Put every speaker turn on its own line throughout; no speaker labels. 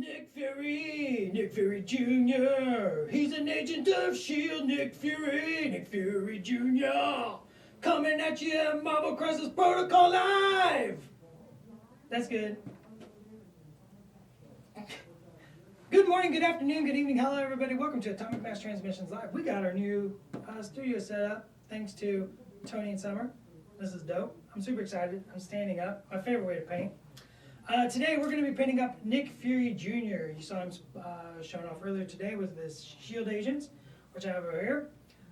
Nick Fury Jr. He's an agent of S.H.I.E.L.D. Nick Fury Jr. Coming at you at Marvel Crisis Protocol Live. That's good. Good morning, good afternoon, good evening. Hello, everybody. Welcome to Atomic Mass Transmissions Live. We got our new studio set up thanks to Tony and Summer. This is dope. I'm super excited. I'm standing up. My favorite way to paint. Today we're going to be painting up Nick Fury Jr. You saw him showing off earlier today with his S.H.I.E.L.D. agents, which I have over here.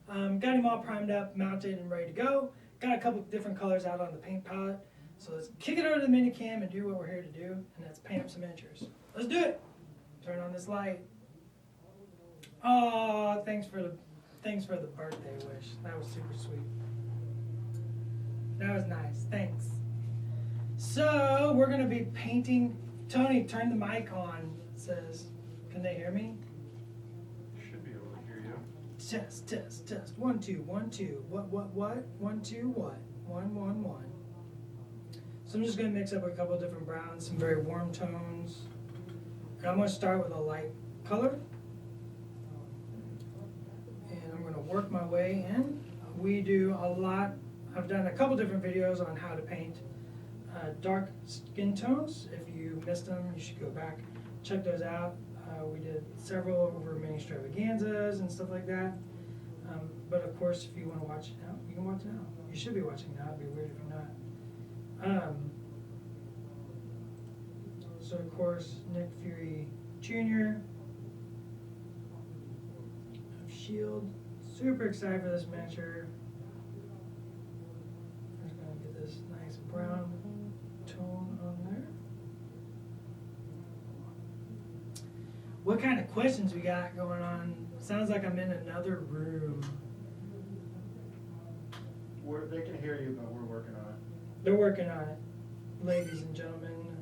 Got him all primed up, mounted, and ready to go. Got a couple different colors out on the paint palette. So let's kick it over to the minicam and do what we're here to do, and that's paint up some miniatures. Let's do it. Turn on this light. Oh, thanks for the birthday wish. That was super sweet. That was nice. Thanks. So we're gonna be painting. Tony, turn the mic on. It says, can they hear me?
Should be able to hear you.
Test, test, test. 1, 2, 1, 2. What? 1, 2, what? 1, 1, 1. So I'm just gonna mix up a couple different browns, some very warm tones. And I'm gonna start with a light color. And I'm gonna work my way in. We do a lot. I've done a couple different videos on how to paint dark skin tones. If you missed them, you should go back, check those out. We did several over mini extravaganzas and stuff like that. But of course, if you want to watch it now, you can watch it now. You should be watching now. It'd be weird if you're not. So of course, Nick Fury Jr. of S.H.I.E.L.D. Super excited for this miniature. I'm just gonna get this nice brown tone on there. What kind of questions we got going on? Sounds like I'm in another room.
They can hear you, but we're working on it.
They're working on it, ladies and gentlemen.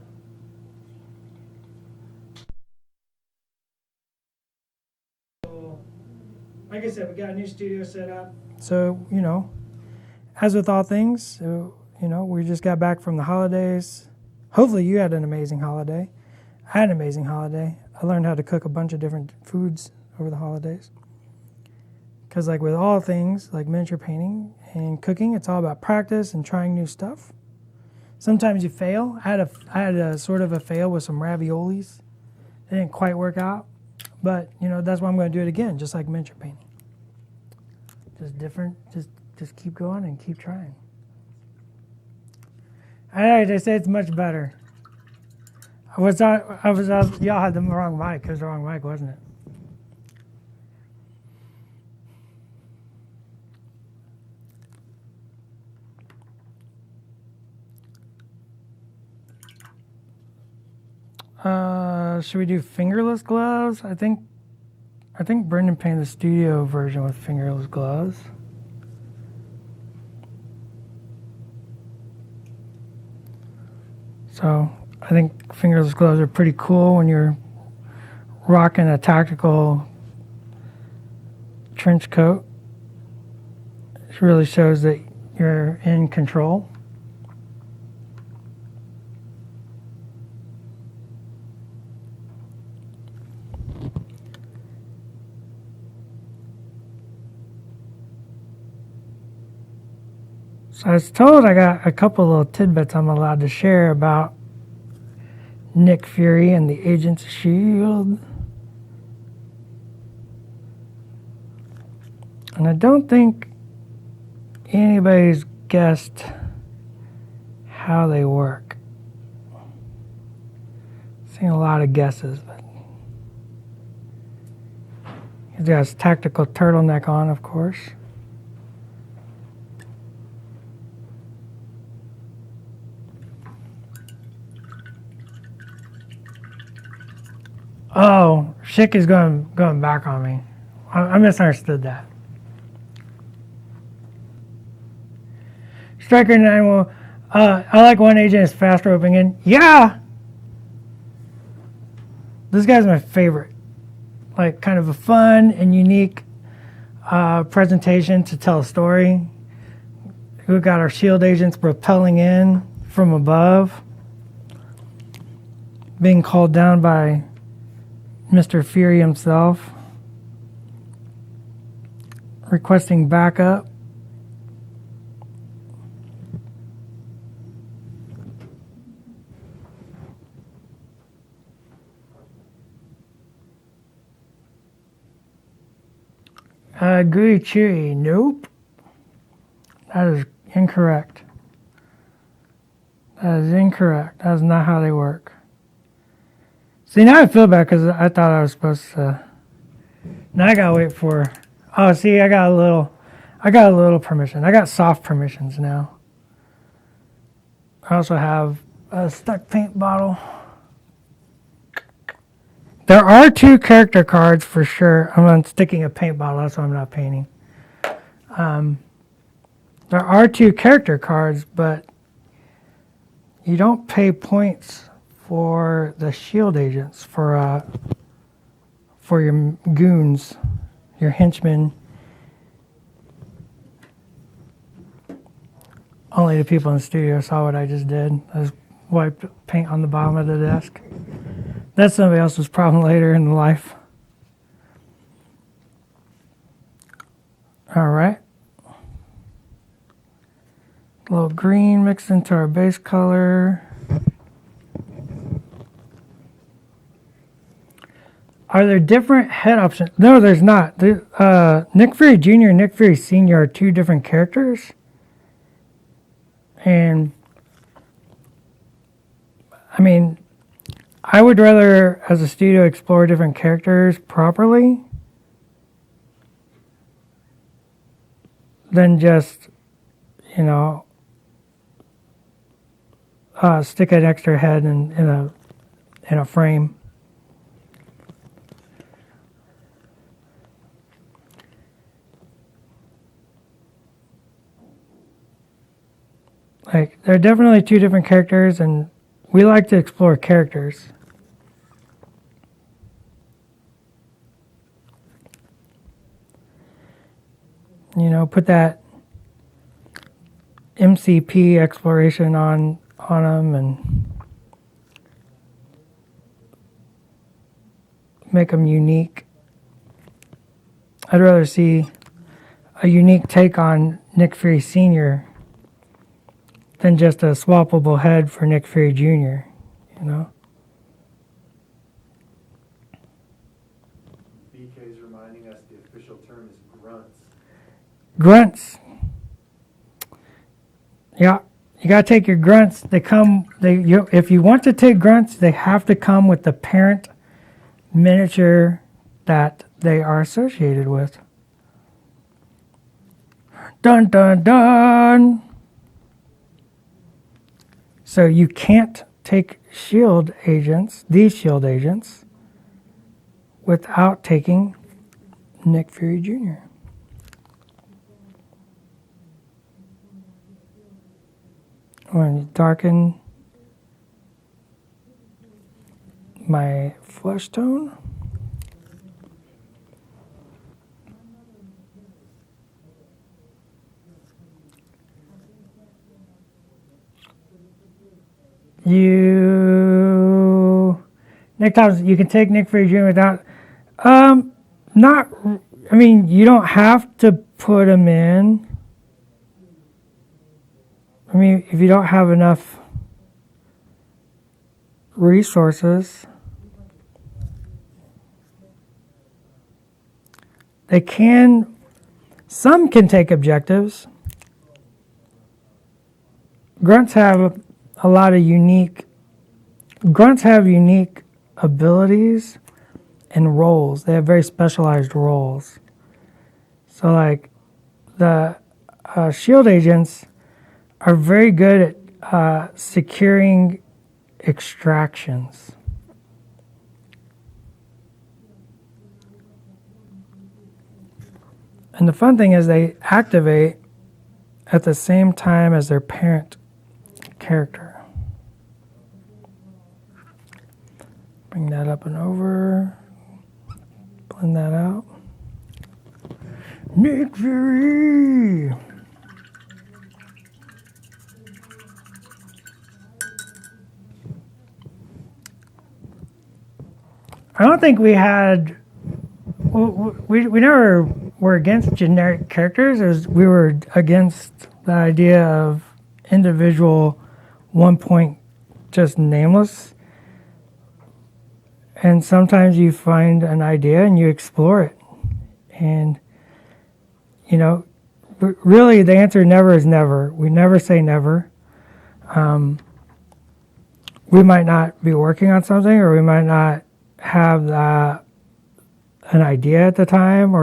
So, like I said, we got a new studio set up. So, as with all things, we just got back from the holidays. Hopefully you had an amazing holiday. I had an amazing holiday. I learned how to cook a bunch of different foods over the holidays. Because like with all things, like miniature painting and cooking, it's all about practice and trying new stuff. Sometimes you fail. I had a sort of a fail with some raviolis. It didn't quite work out. But, that's why I'm going to do it again, just like miniature painting. Just different, just keep going and keep trying. All right, they say it's much better. Y'all had the wrong mic. It was the wrong mic, wasn't it? Should we do fingerless gloves? I think Brendan painted the studio version with fingerless gloves. So I think fingerless gloves are pretty cool when you're rocking a tactical trench coat. It really shows that you're in control. So I was told I got a couple little tidbits I'm allowed to share about Nick Fury and the Agents of S.H.I.E.L.D. And I don't think anybody's guessed how they work. Seen a lot of guesses, but he's got his tactical turtleneck on, of course. Oh, S.H.I.E.L.D. is going back on me. I misunderstood that. Striker 9 will. I like one agent is fast roping in. Yeah! This guy's my favorite. Like, kind of a fun and unique presentation to tell a story. We've got our S.H.I.E.L.D. agents propelling in from above, being called down by Mr. Fury himself requesting backup. Gooey Chewy, nope. That is incorrect. That is incorrect. That is not how they work. See, now I feel bad because I thought I was supposed to. Now I gotta wait for. Oh, see, I got a little permission. I got soft permissions now. I also have a stuck paint bottle. There are 2 character cards for sure. I'm not sticking a paint bottle, that's why I'm not painting. There are 2 character cards, but you don't pay points for the S.H.I.E.L.D. agents, for your goons, your henchmen. Only the people in the studio saw what I just did. I just wiped paint on the bottom of the desk. That's somebody else's problem later in life. All right. A little green mixed into our base color. Are there different head options? No, there's not. Nick Fury Jr. and Nick Fury Sr. are 2 different characters. And, I mean, I would rather, as a studio, explore different characters properly than just, you know, stick an extra head in a frame. Like, they're definitely 2 different characters, and we like to explore characters. You know, put that MCP exploration on them and make them unique. I'd rather see a unique take on Nick Fury Sr. than just a swappable head for Nick Fury Jr., you know?
BK's reminding us the official term is grunts.
Grunts. Yeah, you gotta take your grunts. If you want to take grunts, they have to come with the parent miniature that they are associated with. Dun dun dun! So you can't take S.H.I.E.L.D. agents, these S.H.I.E.L.D. agents, without taking Nick Fury Jr. I'm going to darken my flesh tone. Nick Thompson, you can take Nick Fury Jr. without, I mean, you don't have to put him in. I mean, if you don't have enough resources, some can take objectives. Grunts have Grunts have unique abilities and roles. They have very specialized roles. So, like, the S.H.I.E.L.D. agents are very good at securing extractions. And the fun thing is they activate at the same time as their parent character. Bring that up and over. Blend that out. Nick Fury! I don't think we had. We never were against generic characters. We were against the idea of individual 1 point just nameless. And sometimes you find an idea and you explore it. And, you know, really the answer never is never. We never say never. We might not be working on something, or we might not have an idea at the time,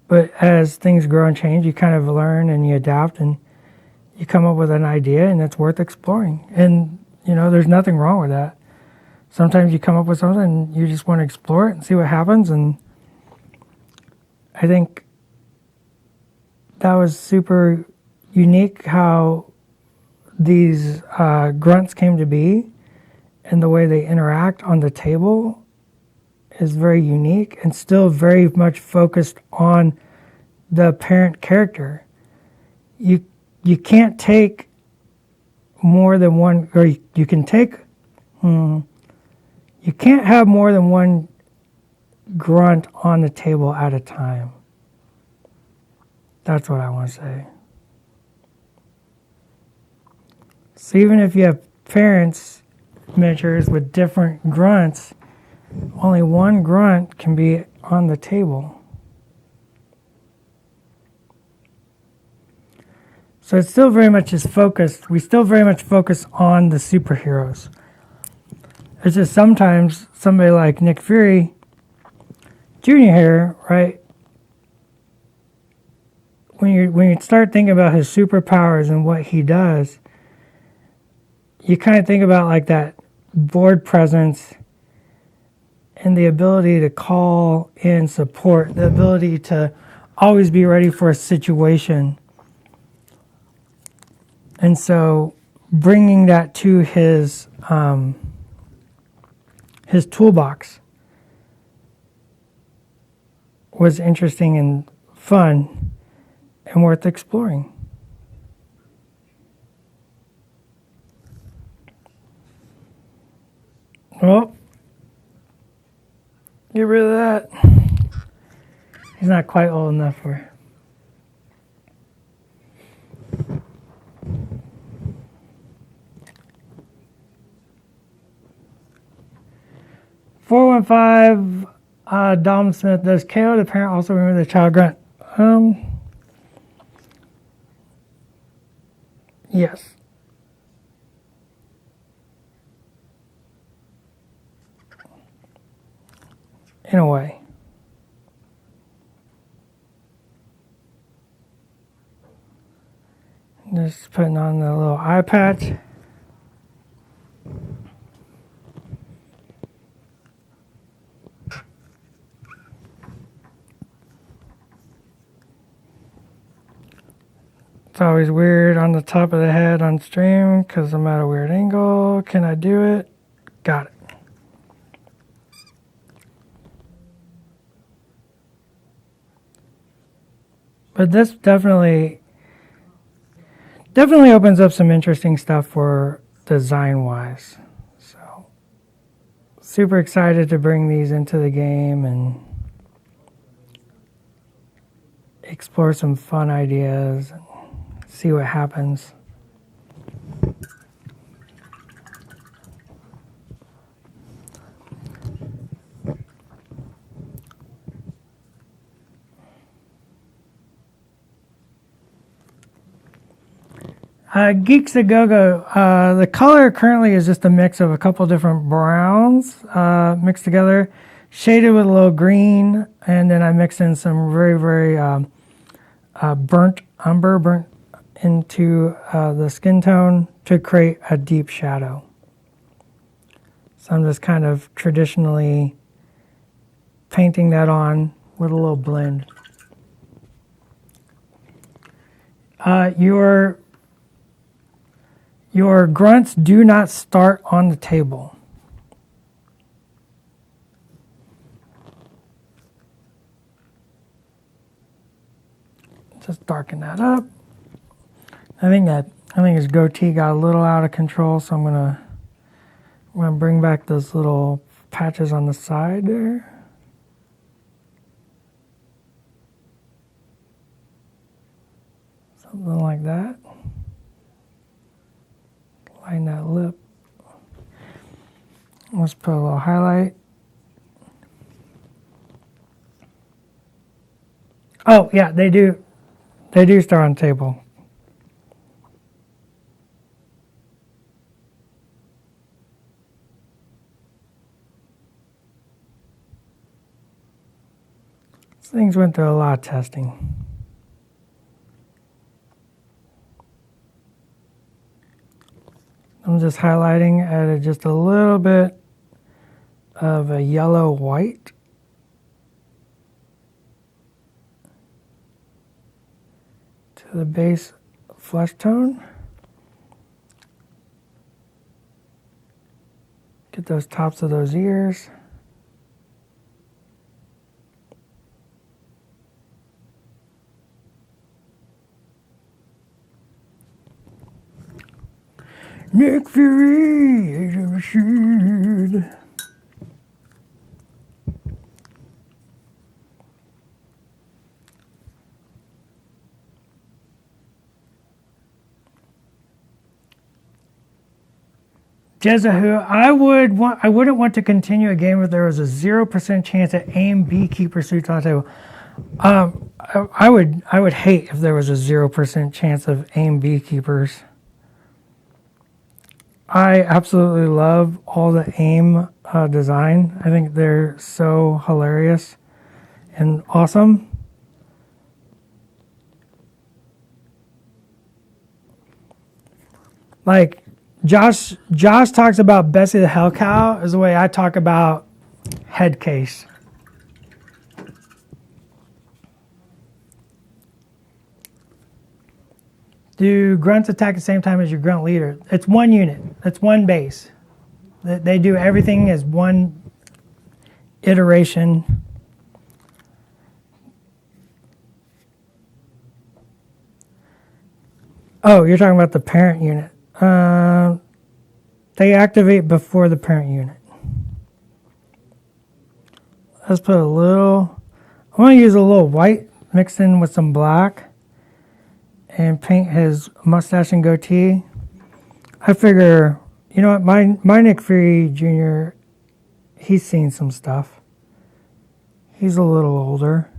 but as things grow and change, you kind of learn and you adapt and you come up with an idea and it's worth exploring. And, you know, there's nothing wrong with that. Sometimes you come up with something and you just want to explore it and see what happens. And I think that was super unique how these grunts came to be, and the way they interact on the table is very unique and still very much focused on the parent character. You can't take more than one, or you can take, you can't have more than one grunt on the table at a time. That's what I want to say. So even if you have parents miniatures with different grunts, only one grunt can be on the table. So it still very much is focused. We still very much focus on the superheroes. It's just sometimes somebody like Nick Fury Jr. here, right? When you start thinking about his superpowers and what he does, you kind of think about like that board presence and the ability to call in support, the ability to always be ready for a situation. And so bringing that to his toolbox was interesting and fun and worth exploring. Well, get rid of that. He's not quite old enough for it. $415 Dom Smith, does KO the parent also remember the child grunt? Yes. In a way. Just putting on the little eye patch. It's always weird on the top of the head on stream because I'm at a weird angle. Can I do it? Got it. But this definitely opens up some interesting stuff for design-wise. So, super excited to bring these into the game and explore some fun ideas and see what happens. Geeks a Go-Go, the color currently is just a mix of a couple different browns mixed together, shaded with a little green, and then I mixed in some very, very burnt umber into the skin tone to create a deep shadow. So I'm just kind of traditionally painting that on with a little blend. Your grunts do not start on the table. Just darken that up. I think his goatee got a little out of control, so I'm gonna bring back those little patches on the side there. Something like that. Line that lip. Let's put a little highlight. Oh yeah, they do start on the table. These things went through a lot of testing. I'm just highlighting, added just a little bit of a yellow white. To the base flesh tone. Get those tops of those ears. Nick Fury, Agent of S.H.I.E.L.D. Jezahu, I wouldn't want to continue a game if there was a 0% chance that aim beekeeper suits on the table. I would hate if there was a 0% chance of aim beekeepers. I absolutely love all the AIM design. I think they're so hilarious and awesome. Like Josh talks about Bessie the Hell Cow is the way I talk about head case. Do grunts attack at the same time as your grunt leader? It's one unit. It's one base. They do everything as one iteration. Oh, you're talking about the parent unit. They activate before the parent unit. Let's put a little... I want to use a little white mixed in with some black and paint his mustache and goatee. I figure, you know what, my Nick Fury Jr., he's seen some stuff. He's a little older.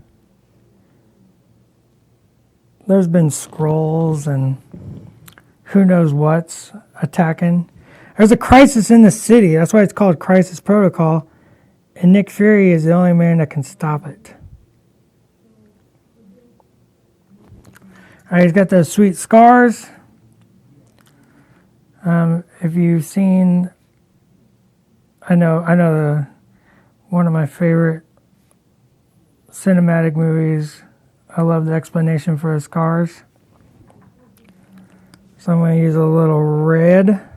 There's been scrolls and who knows what's attacking. There's a crisis in the city. That's why it's called Crisis Protocol. And Nick Fury is the only man that can stop it. All right, he's got those sweet scars. If you've seen, I know one of my favorite cinematic movies. I love the explanation for his scars. So I'm going to use a little red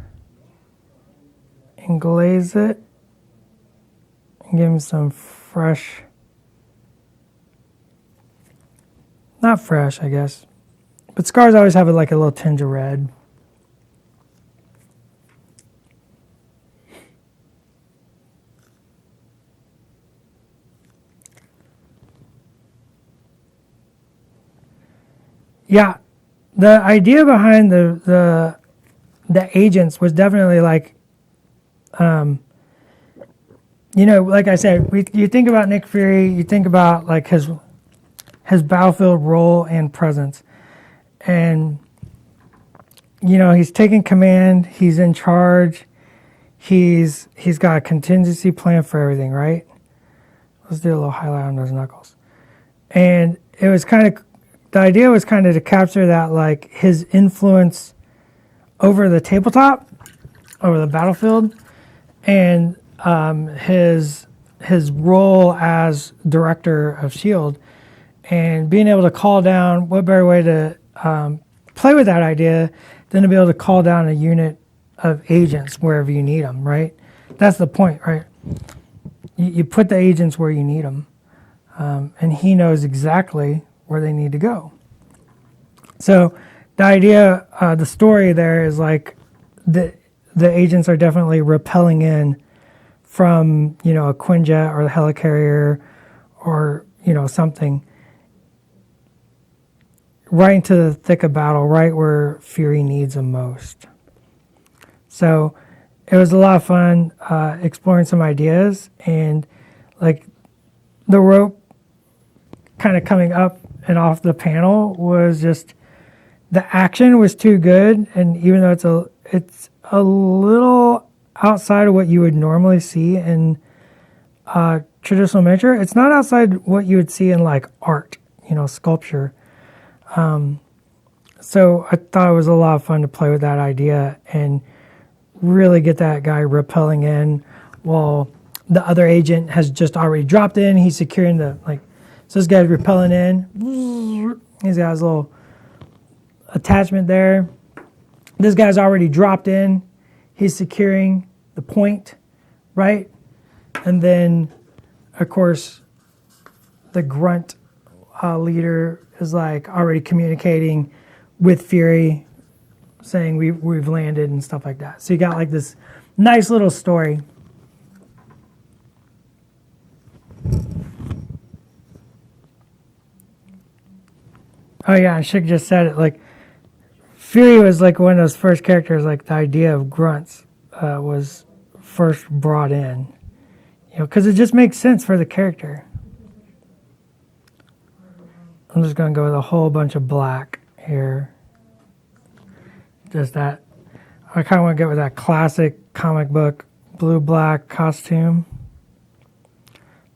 and glaze it and give him some fresh, not fresh, I guess. But scars always have like a little tinge of red. Yeah, the idea behind the agents was definitely like, you know, like I said, you think about Nick Fury, you think about like his battlefield role and presence. And, you know, he's taking command, he's in charge, he's got a contingency plan for everything, right? Let's do a little highlight on those knuckles. And it was kind of, the idea was kind of to capture that, like, his influence over the tabletop, over the battlefield, and his role as director of S.H.I.E.L.D. and being able to call down, what better way to play with that idea than to be able to call down a unit of agents wherever you need them, right? That's the point, right? You put the agents where you need them, and he knows exactly where they need to go. So the idea, the story there is like the agents are definitely rappelling in from, a Quinjet or the helicarrier or, something right into the thick of battle, right where Fury needs him most. So it was a lot of fun exploring some ideas, and like the rope kind of coming up and off the panel was just, the action was too good, and even though it's a little outside of what you would normally see in traditional miniature, it's not outside what you would see in like art, sculpture. So I thought it was a lot of fun to play with that idea and really get that guy rappelling in while the other agent has just already dropped in. He's securing so this guy's rappelling in. He's got his little attachment there. This guy's already dropped in. He's securing the point, right? And then, of course, the grunt leader is like already communicating with Fury, saying we've landed and stuff like that. So you got like this nice little story. Oh yeah, and Schick just said it. Like Fury was like one of those first characters. Like the idea of grunts was first brought in, because it just makes sense for the character. I'm just gonna go with a whole bunch of black here. Just that. I kind of want to get with that classic comic book blue-black costume.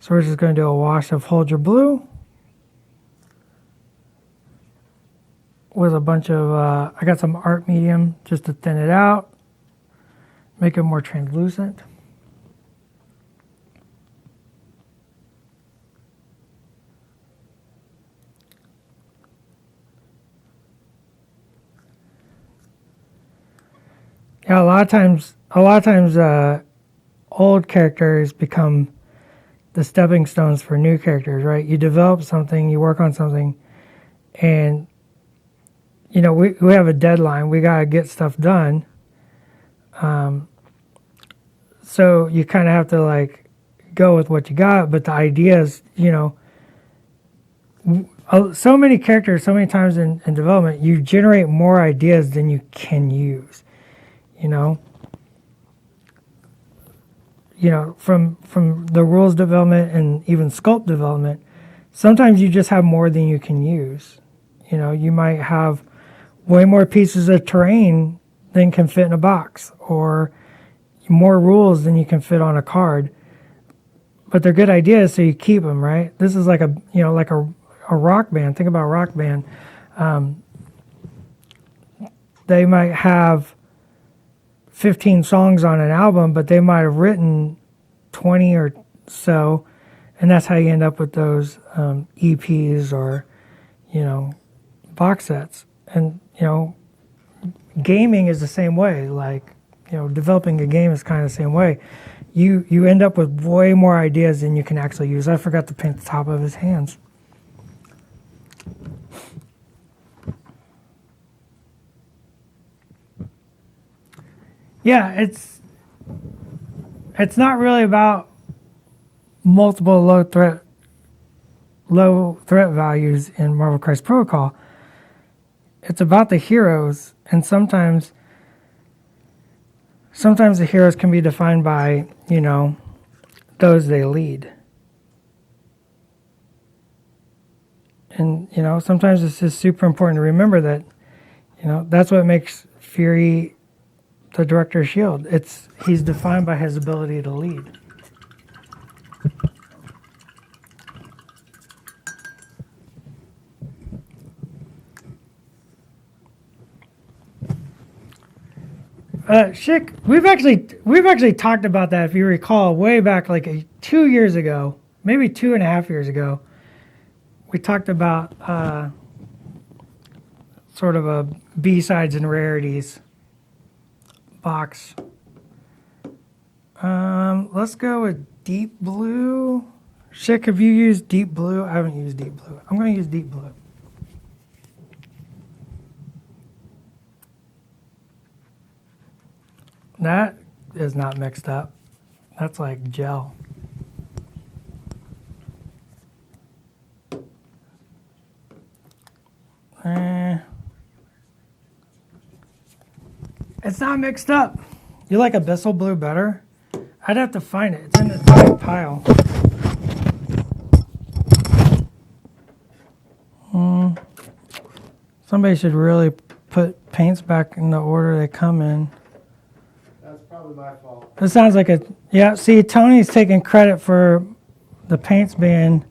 So we're just going to do a wash of Hold Your Blue with a bunch of, I got some art medium just to thin it out, make it more translucent. Yeah, a lot of times, old characters become the stepping stones for new characters, right? You develop something, you work on something, and we have a deadline. We gotta get stuff done. So you kind of have to like go with what you got. But the ideas, so many characters, so many times in development, you generate more ideas than you can use. From the rules development and even sculpt development, sometimes you just have more than you can use. You might have way more pieces of terrain than can fit in a box, or more rules than you can fit on a card. But they're good ideas, so you keep them, right? This is like a rock band. Think about a rock band. They might have 15 songs on an album, but they might have written 20 or so, and that's how you end up with those EPs or box sets. And gaming is the same way. Like developing a game is kind of the same way. You end up with way more ideas than you can actually use. I forgot to paint the top of his hands. Yeah, it's not really about multiple low threat values in Marvel Crisis Protocol. It's about the heroes, and sometimes the heroes can be defined by those they lead. And sometimes it's just super important to remember that that's what makes Fury the director of S.H.I.E.L.D. He's defined by his ability to lead. Schick, we've actually talked about that, if you recall, way back like 2 years ago, maybe 2.5 years ago. We talked about sort of a B-sides and rarities box. Let's go with deep blue. Schick, have you used deep blue? I haven't used deep blue. I'm going to use deep blue. That is not mixed up. That's like gel. It's not mixed up. You like Abyssal Blue better? I'd have to find it. It's in the top pile. Somebody should really put paints back in the order they come in.
That's probably my fault.
It sounds like a, yeah, see, Tony's taking credit for the paints being,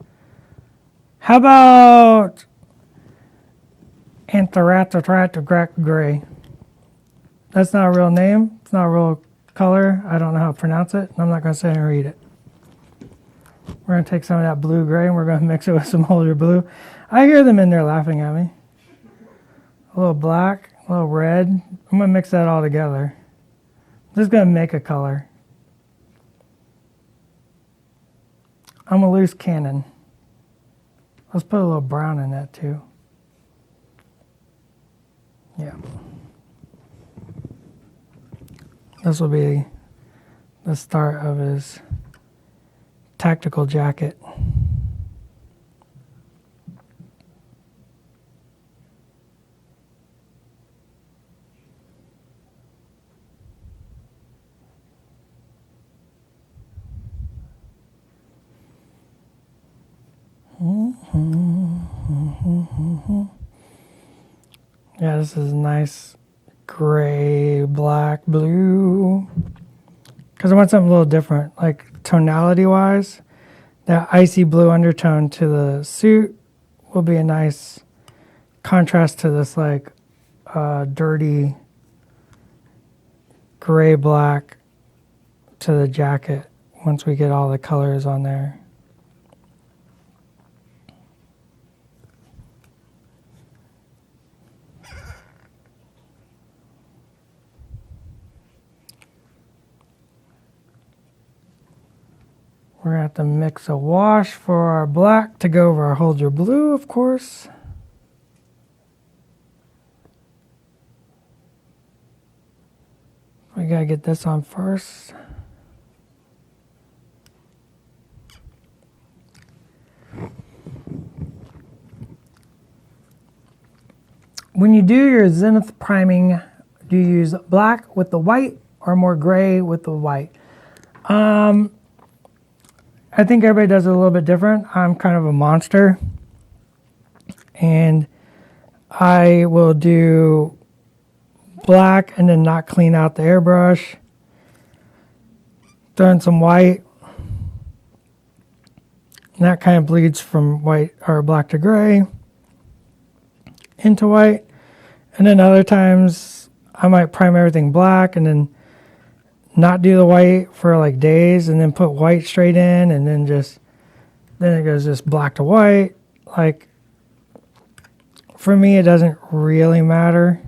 how about Anthracite Gray? That's not a real name. It's not a real color. I don't know how to pronounce it. I'm not going to sit here and read it. We're going to take some of that blue gray and we're going to mix it with some older blue. I hear them in there laughing at me. A little black, a little red. I'm going to mix that all together. I'm just going to make a color. I'm a loose cannon. Let's put a little brown in that too. Yeah. This will be the start of his tactical jacket. Yeah, this is nice gray, black, blue. Because I want something a little different, like tonality wise. That icy blue undertone to the suit will be a nice contrast to this like dirty gray black to the jacket once we get all the colors on there. We're going to have to mix a wash for our black to go over our Hold Your Blue, of course. We got to get this on first. When you do your zenith priming, do you use black with the white or more gray with the white? I think everybody does it a little bit different. I'm kind of a monster. And I will do black and then not clean out the airbrush. Throw in some white. And that kind of bleeds from white or black to gray into white. And then other times I might prime everything black and then not do the white for like days and then put white straight in and then it goes just black to white. Like for me, it doesn't really matter.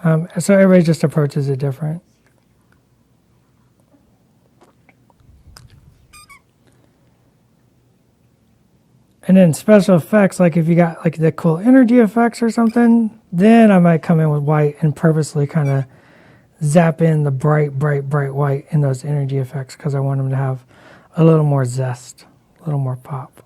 So everybody just approaches it different. And then special effects, like if you got like the cool energy effects or something, then I might come in with white and purposely kind of zap in the bright white in those energy effects because I want them to have a little more zest, a little more pop.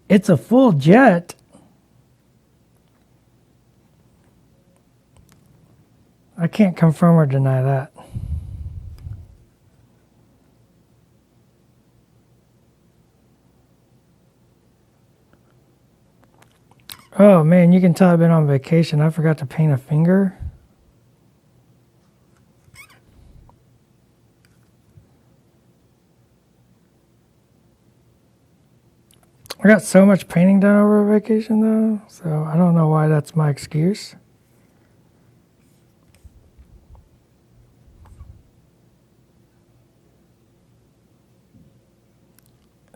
It's a full jet. I can't confirm or deny that. Oh man, you can tell I've been on vacation. I forgot to paint a finger. I got so much painting done over vacation though, so I don't know why that's my excuse.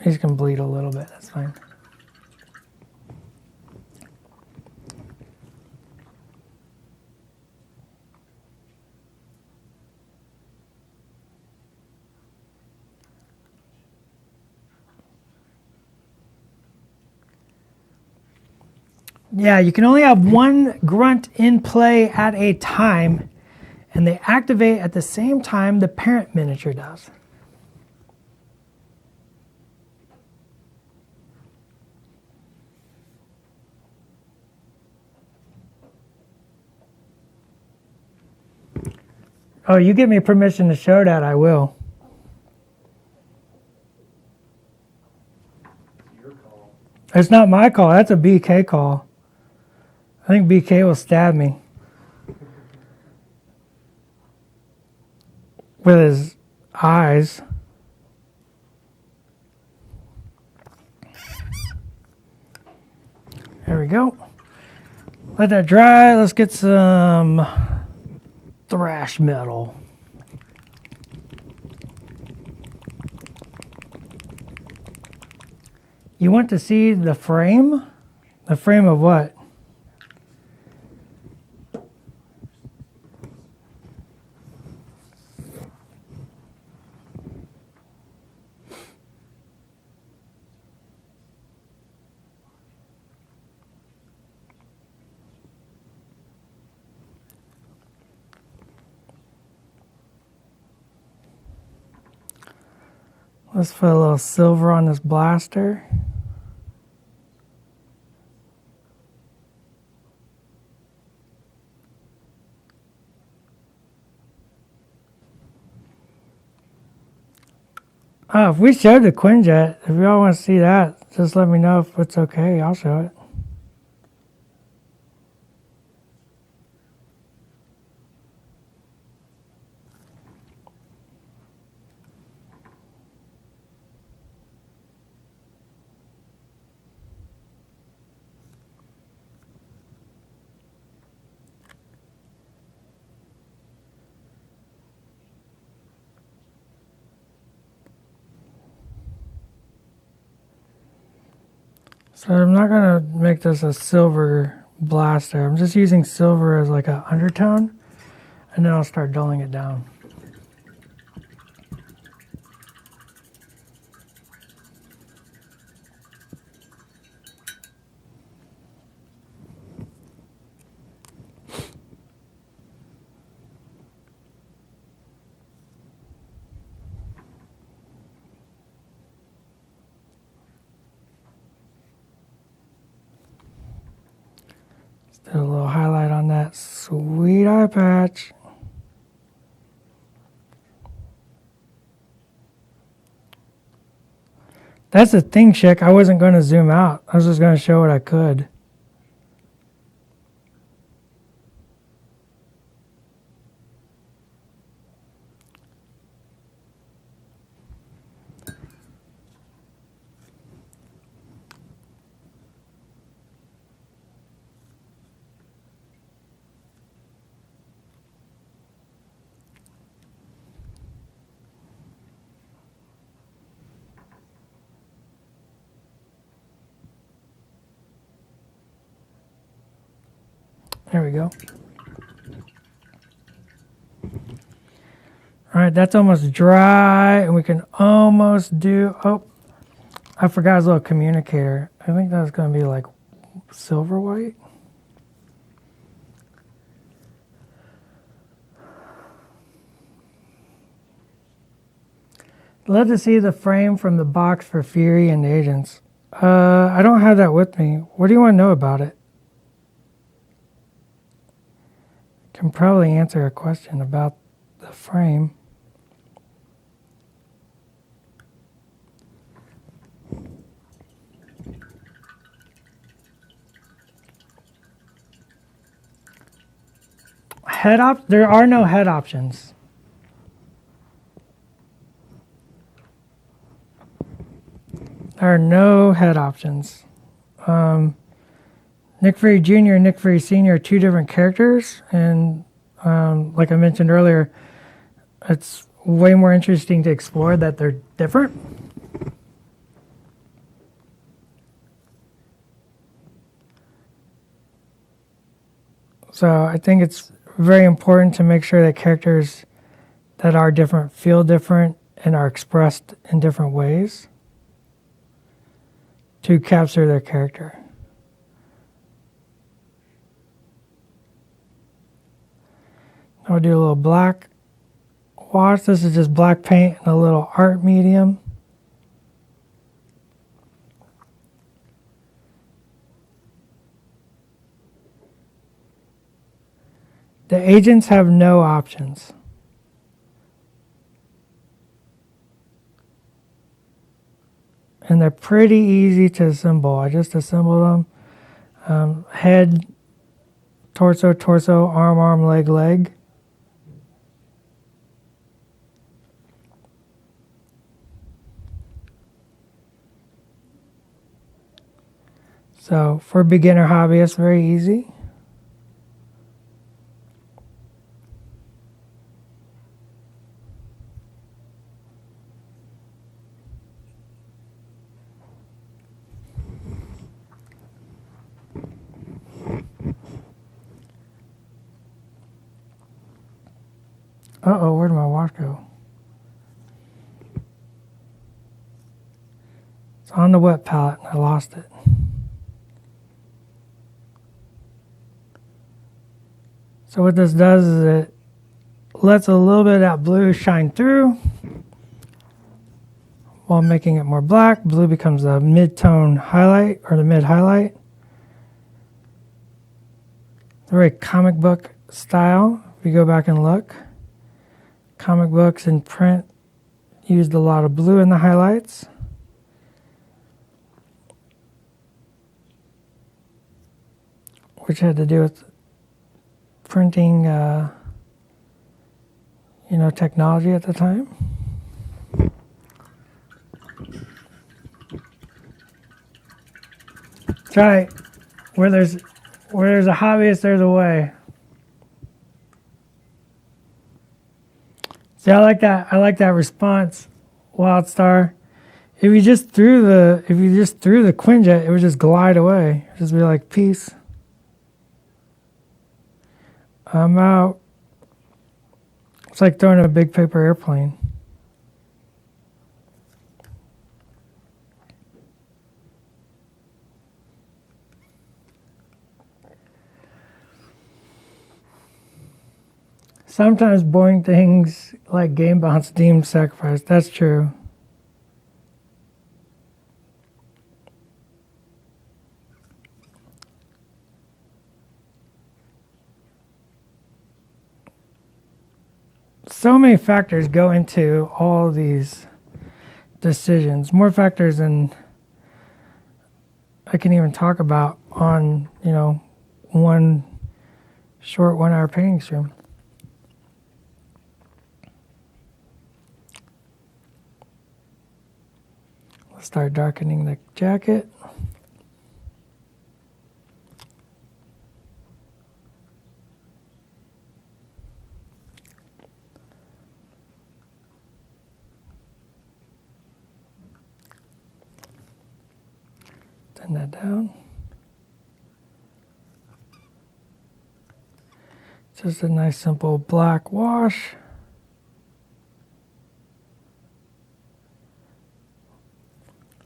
He's gonna bleed a little bit, that's fine. Yeah, you can only have one grunt in play at a time, and they activate at the same time the parent miniature does. Oh, you give me permission to show that, I will.
It's your call.
It's not my call, that's a BK call. I think BK will stab me with his eyes. There we go. Let that dry. Let's get some thrash metal. You want to see the frame? The frame of what? Let's put a little silver on this blaster. Oh, if we showed the Quinjet, if y'all want to see that, just let me know if it's okay. I'll show it. So I'm not going to make this a silver blaster. I'm just using silver as like an undertone, and then I'll start dulling it down. Do a little highlight on that sweet eye patch. That's the thing, Chick. I wasn't going to zoom out. I was just going to show what I could. There we go. All right, that's almost dry, and we can almost do, oh, I forgot his little communicator. I think that's going to be like silver white. Love to see the frame from the box for Fury and Agents. I don't have that with me. What do you want to know about it? Can probably answer a question about the frame. There are no head options. There are no head options. Nick Fury Jr. and Nick Fury Sr. are two different characters, and like I mentioned earlier, it's way more interesting to explore that they're different. So I think it's very important to make sure that characters that are different feel different and are expressed in different ways to capture their character. I would do a little black wash. This is just black paint and a little art medium. The agents have no options. And they're pretty easy to assemble. I just assembled them. Head, torso, torso, arm, arm, leg, leg. So for beginner hobbyists, very easy. Uh-oh, where'd my wash go? It's on the wet palette and I lost it. So what this does is it lets a little bit of that blue shine through while making it more black. Blue becomes the mid-tone highlight or the mid-highlight. Very comic book style, if you go back and look. Comic books in print used a lot of blue in the highlights. Which had to do with printing, technology at the time. That's right. Where there's a hobbyist, there's a way. See, I like that. I like that response, Wildstar. If you just threw the Quinjet, it would just glide away. It'd just be like peace. I'm out. It's like throwing a big paper airplane. Sometimes boring things like game bounce deemed sacrifice. That's true. So many factors go into all these decisions. More factors than I can even talk about on, one short 1 hour painting stream. Let's start darkening the jacket. Turn that down. Just a nice simple black wash.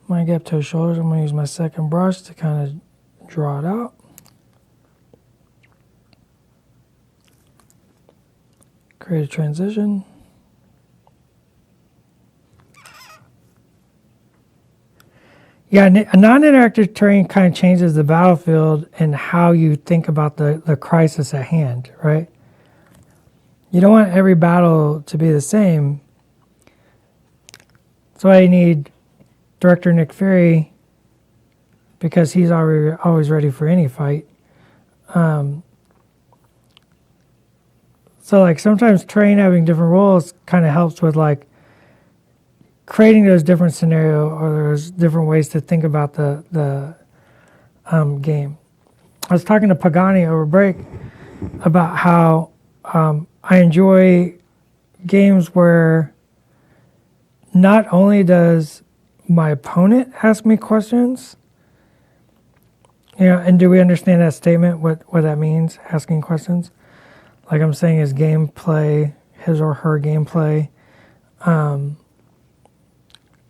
Might get up to his shoulders. I'm going to use my second brush to kind of draw it out. Create a transition. Yeah, a non-interactive terrain kind of changes the battlefield and how you think about the crisis at hand, right? You don't want every battle to be the same. That's why you need Director Nick Fury, because he's always ready for any fight. So like sometimes terrain having different roles kind of helps with like creating those different scenarios or those different ways to think about the game. I was talking to Pagani over break about how I enjoy games where not only does my opponent ask me questions, and do we understand that statement, what that means, asking questions? Like I'm saying his gameplay, his or her gameplay,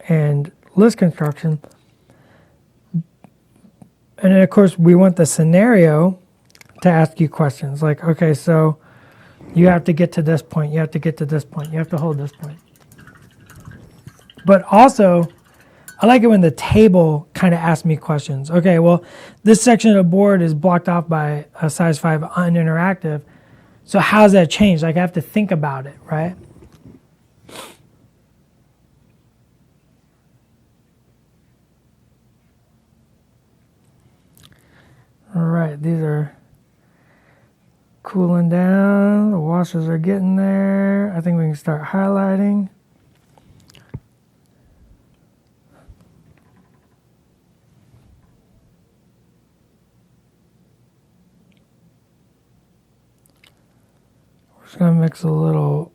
and list construction. And then of course we want the scenario to ask you questions like, okay, so You have to get to this point. You have to get to this point. You have to hold this point. But also, I like it when the table kind of asks me questions. Okay, well, this section of the board is blocked off by a size 5 uninteractive. So how's that changed? Like I have to think about it, right? All right, these are cooling down. The washes are getting there. I think we can start highlighting. We're just going to mix a little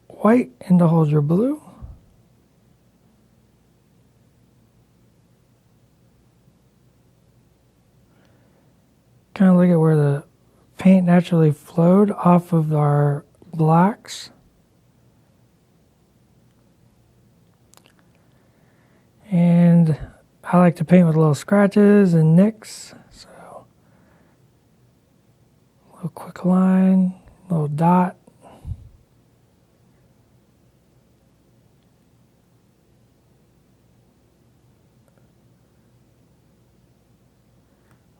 white into hold your blue. Kind of look at where the paint naturally flowed off of our blacks. And I like to paint with little scratches and nicks. So a little quick line, little dot.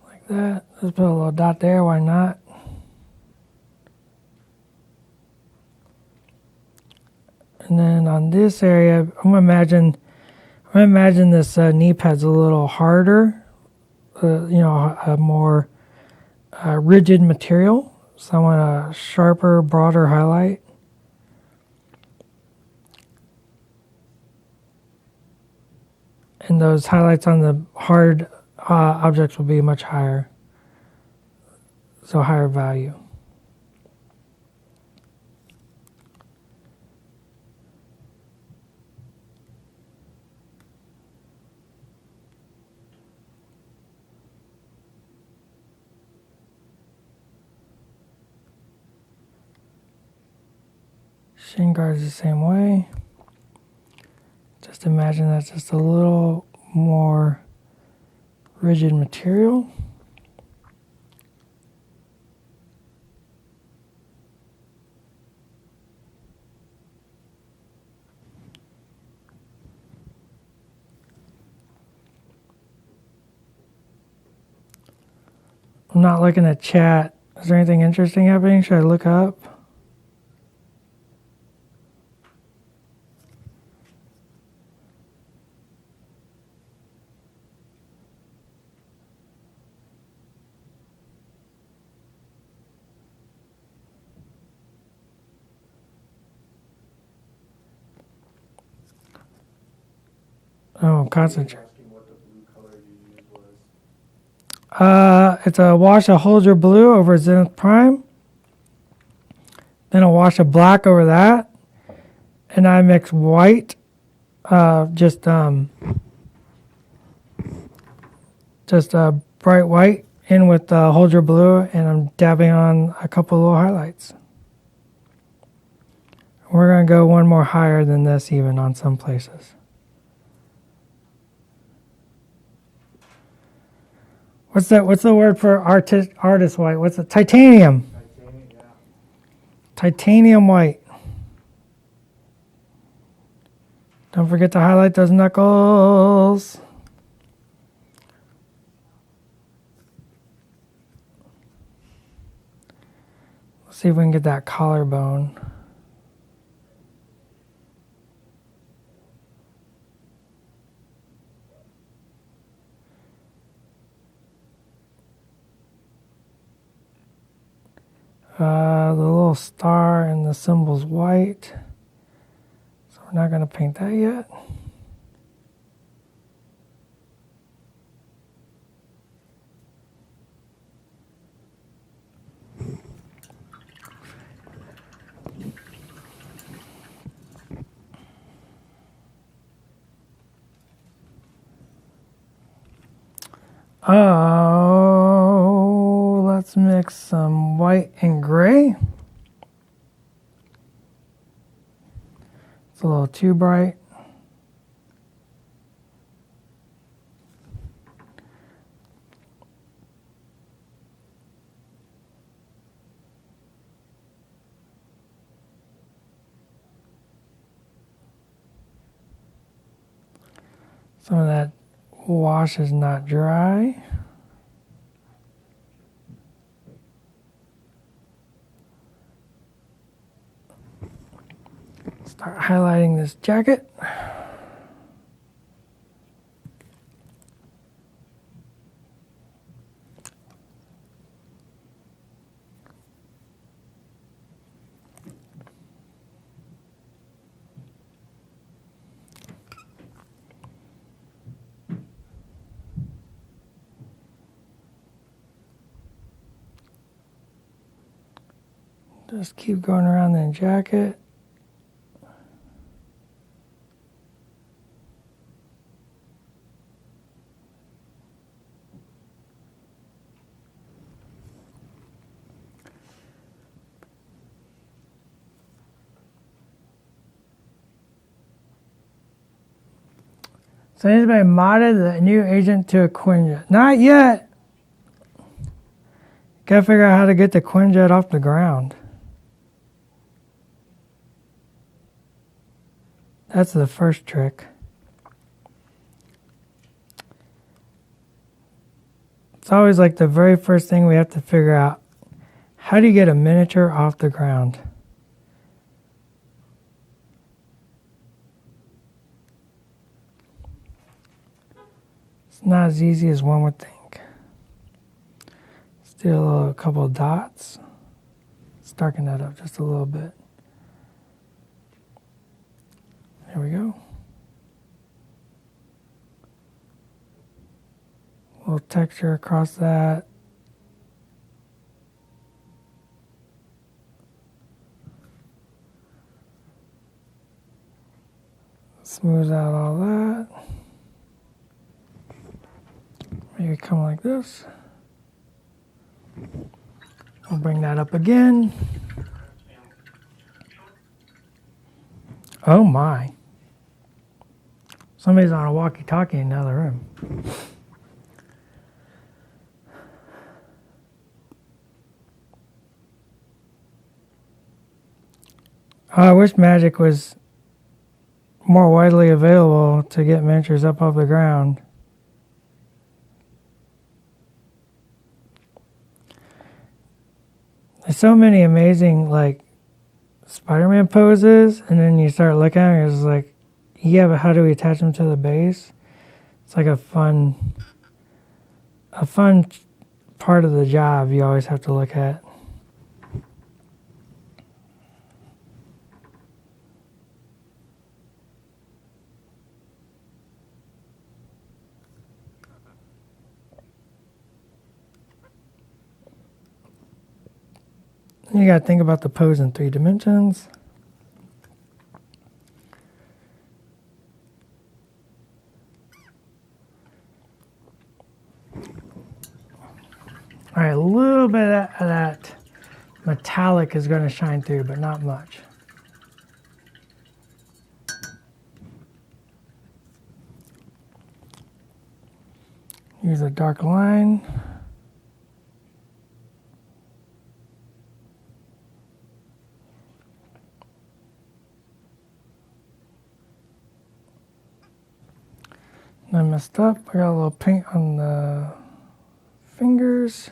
Like that. Let's put a little dot there, why not? And then on this area, I'm gonna imagine this knee pad's a little harder, a more rigid material. So I want a sharper, broader highlight. And those highlights on the hard objects will be much higher, so higher value. Shin guard is the same way. Just imagine that's just a little more rigid material. I'm not looking at chat. Is there anything interesting happening? Should I look up? Oh, concentrate.
Asking what the blue color you used was.
It's a wash of Hold Your Blue over Zenith Prime. Then a wash of black over that. And I mix white, just bright white in with Hold Your Blue, and I'm dabbing on a couple little highlights. We're going to go one more higher than this even on some places. What's the word for artist white? What's it? Titanium.
Titanium, yeah.
Titanium white. Don't forget to highlight those knuckles. Let's see if we can get that collarbone. The little star and the symbol's white. So we're not going to paint that yet. Oh, let's mix some white and gray. It's a little too bright. Some of that wash is not dry. Start highlighting this jacket. Just keep going around the jacket. So anybody modded the new agent to a Quinjet? Not yet. Gotta figure out how to get the Quinjet off the ground. That's the first trick. It's always like the very first thing we have to figure out. How do you get a miniature off the ground? It's not as easy as one would think. Let's do a couple of dots. Let's darken that up just a little bit. There we go. A little texture across that. Smooth out all that. Maybe come like this. I'll bring that up again. Oh my. Somebody's on a walkie-talkie in another room. I wish Magic was more widely available to get miniatures up off the ground. There's so many amazing like Spider-Man poses, and then you start looking at it, it's like, yeah, but how do we attach them to the base? It's like a fun part of the job you always have to look at. You gotta think about the pose in 3 dimensions. All right, a little bit of that metallic is going to shine through, but not much. Use a dark line. I messed up. I got a little paint on the fingers.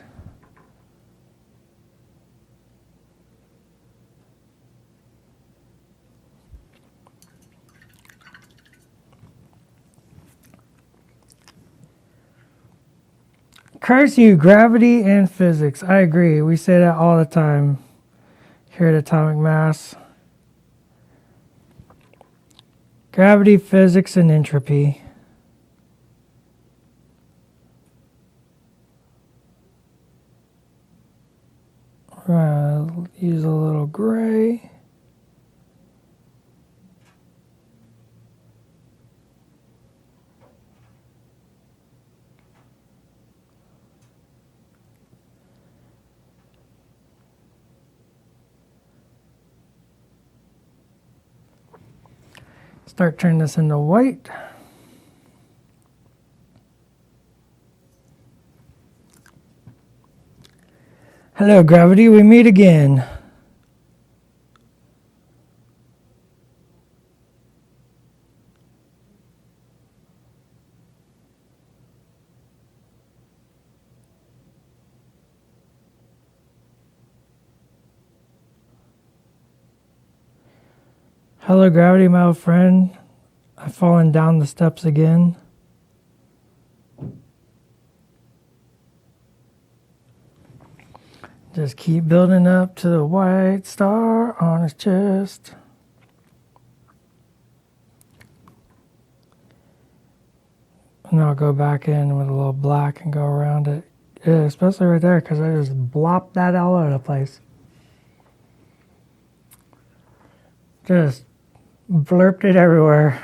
Curse you, gravity and physics. I agree. We say that all the time here at Atomic Mass. Gravity, physics, and entropy. We're going to use a little gray. Start turning this into white. Hello, gravity, we meet again. Hello, gravity, my old friend. I've fallen down the steps again. Just keep building up to the white star on his chest. And I'll go back in with a little black and go around it. Yeah, especially right there because I just blopped that all over the place. Just blurped it everywhere.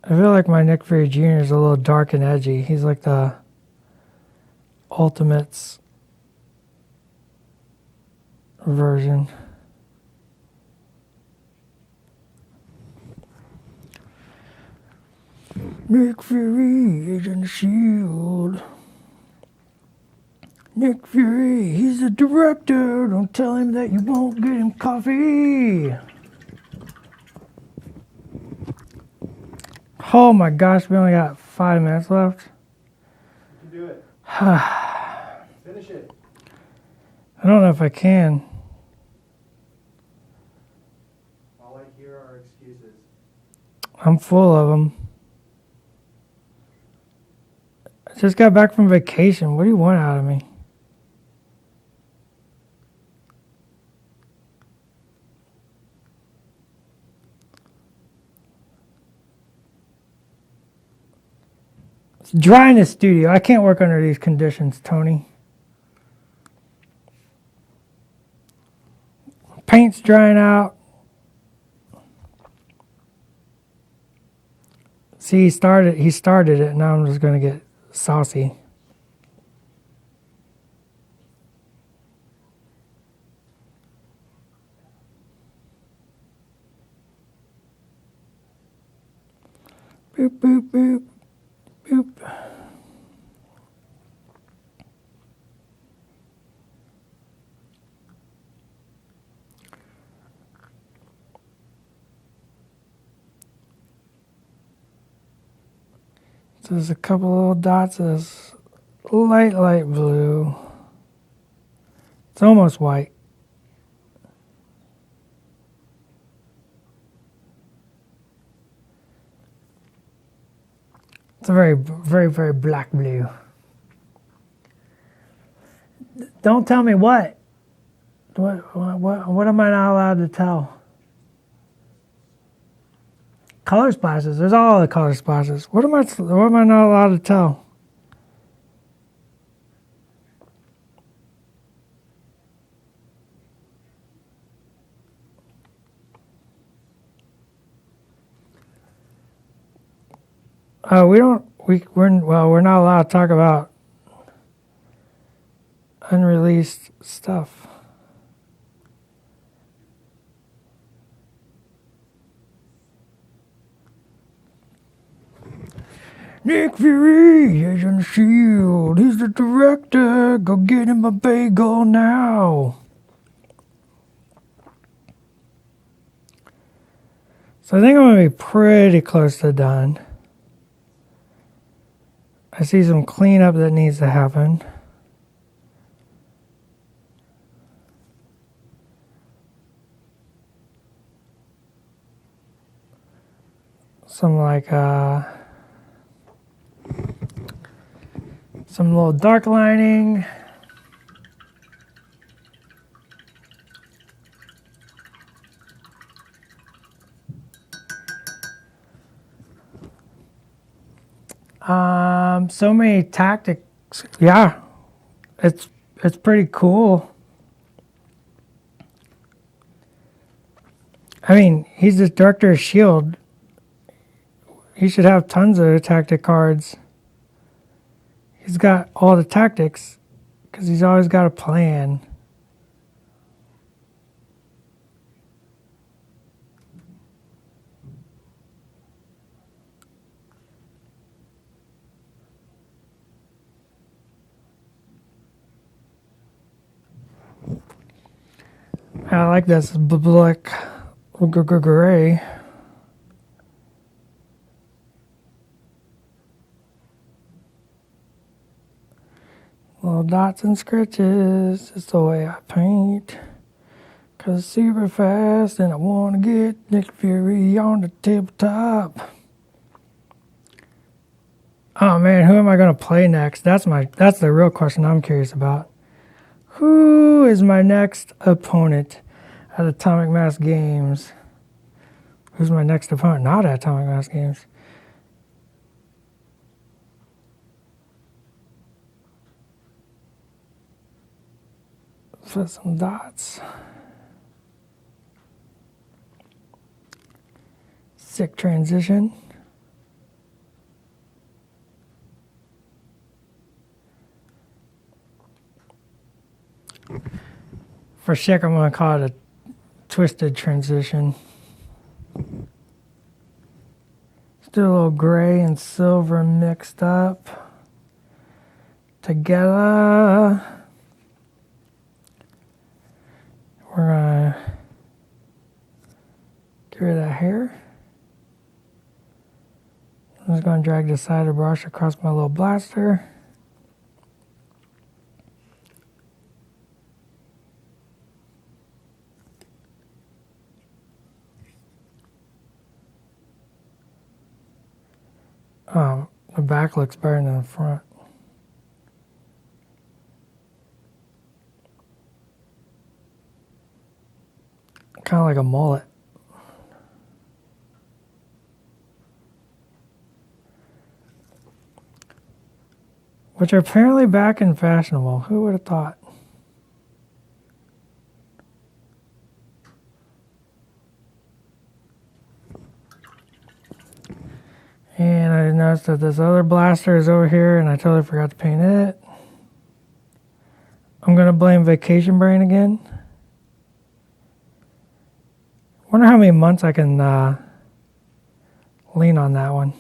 I feel like my Nick Fury Jr. is a little dark and edgy. He's like the Ultimates version. Nick Fury, Agent of S.H.I.E.L.D. Nick Fury, he's the director. Don't tell him that you won't get him coffee. Oh my gosh, we only got 5 minutes left.
You can do it. Finish it.
I don't know if I can.
All I hear are excuses.
I'm full of them. I just got back from vacation. What do you want out of me? It's dry in the studio. I can't work under these conditions, Tony. Paint's drying out. See, he started it. Now I'm just going to get saucy. Boop, boop, boop, boop. So there's a couple little dots that's light blue. It's almost white. It's a very, very, very black blue. Don't tell me what. What am I not allowed to tell? Color splashes. There's all the color splashes. What am I not allowed to tell? We're not allowed to talk about unreleased stuff. Nick Fury, Agent of S.H.I.E.L.D. He's the director. Go get him a bagel now. So I think I'm going to be pretty close to done. I see some cleanup that needs to happen. Some little dark lining. So many tactics. Yeah, it's pretty cool. I mean, he's the director of S.H.I.E.L.D. He should have tons of tactic cards. He's got all the tactics because he's always got a plan. I like this black gray. Little dots and scratches, it's the way I paint. Cause it's super fast and I wanna get Nick Fury on the tabletop. Oh man, who am I gonna play next? That's the real question I'm curious about. Who is my next opponent at Atomic Mass Games? Who's my next opponent? Not at Atomic Mass Games. Put some dots. Sick transition. For sick, I'm going to call it a twisted transition. Still a little gray and silver mixed up together. We're going to get rid of that hair. I'm just going to drag the side of the brush across my little blaster. The back looks better than the front. Kind of like a mullet. Which are apparently back and fashionable. Who would have thought? And I noticed that this other blaster is over here and I totally forgot to paint it. I'm going to blame Vacation Brain again. Wonder how many months I can lean on that one.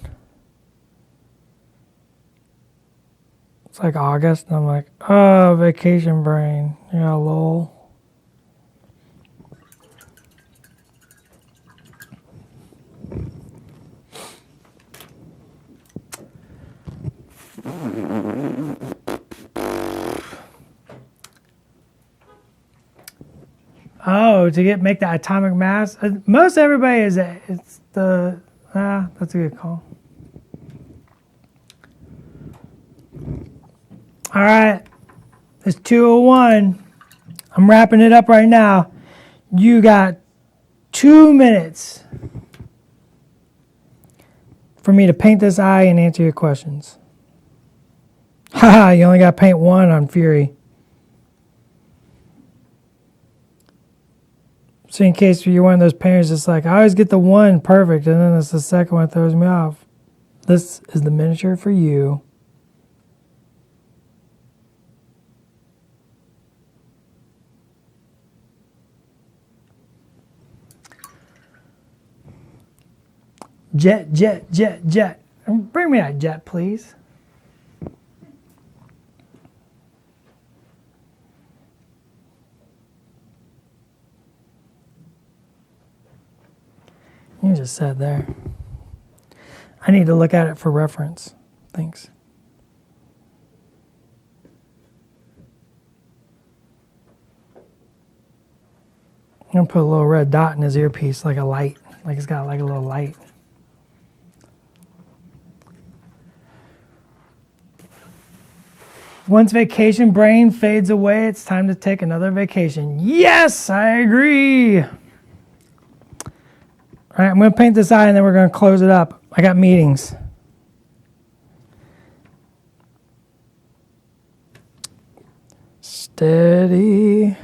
It's like August and I'm like, oh, Vacation Brain. Yeah, lol. Oh, to make that atomic mass. Most everybody is. It's the. That's a good call. All right, it's 2:01. I'm wrapping it up right now. You got 2 minutes for me to paint this eye and answer your questions. Haha, you only got to paint one on Fury. So in case you're one of those painters that's like, I always get the one perfect and then it's the second one that throws me off. This is the miniature for you. Jet, jet, jet, jet. Bring me that jet, please. You just said there. I need to look at it for reference. Thanks. I'm going to put a little red dot in his earpiece, like a light. Like it's got like a little light. Once Vacation Brain fades away, it's time to take another vacation. Yes, I agree. All right, I'm going to paint this eye and then we're going to close it up. I got meetings. Steady.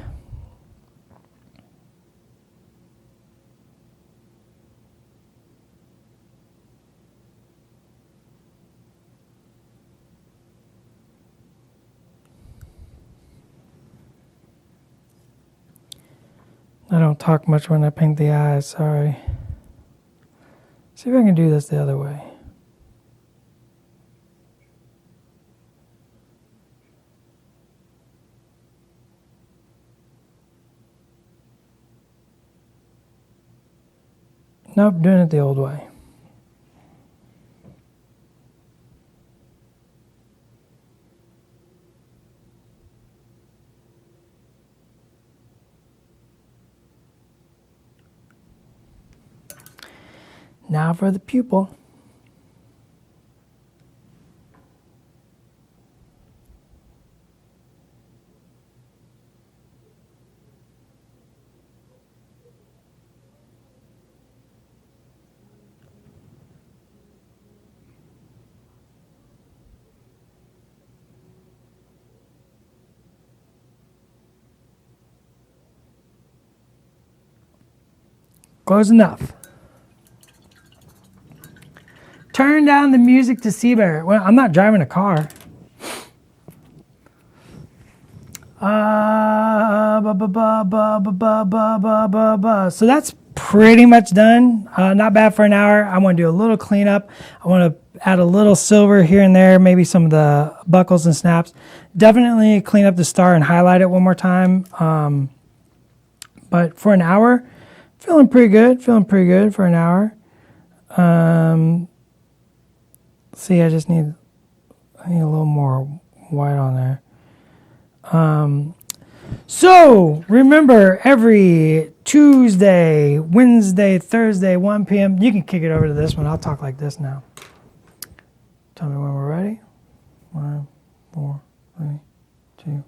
I don't talk much when I paint the eyes, sorry. See if I can do this the other way. Nope, doing it the old way. Now for the pupil. Close enough. Turn down the music to Seabear. Well, I'm not driving a car. So that's pretty much done. Not bad for an hour. I want to do a little cleanup. I want to add a little silver here and there, maybe some of the buckles and snaps. Definitely clean up the star and highlight it one more time. But for an hour, feeling pretty good. Feeling pretty good for an hour. See, I need a little more white on there. So remember, every Tuesday, Wednesday, Thursday, 1 p.m. You can kick it over to this one. I'll talk like this now. Tell me when we're ready. 5, 4, 3, 2.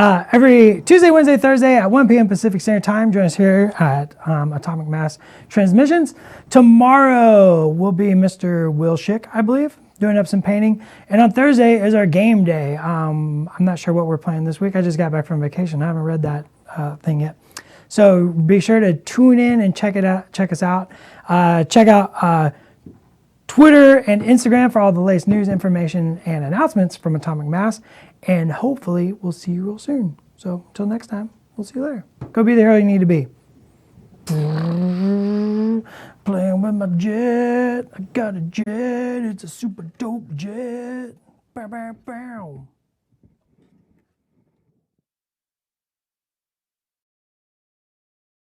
Every Tuesday, Wednesday, Thursday at 1 p.m. Pacific Standard Time. Join us here at Atomic Mass Transmissions. Tomorrow will be Mr. Will Schick, I believe, doing up some painting. And on Thursday is our game day. I'm not sure what we're playing this week. I just got back from vacation. I haven't read that thing yet. So be sure to tune in and check us out. Check out Twitter and Instagram for all the latest news, information, and announcements from Atomic Mass. And hopefully we'll see you real soon. So until next time, we'll see you later. Go be the hero you need to be. Playing with my jet. I got a jet. It's a super dope jet. Bow, bow, bow.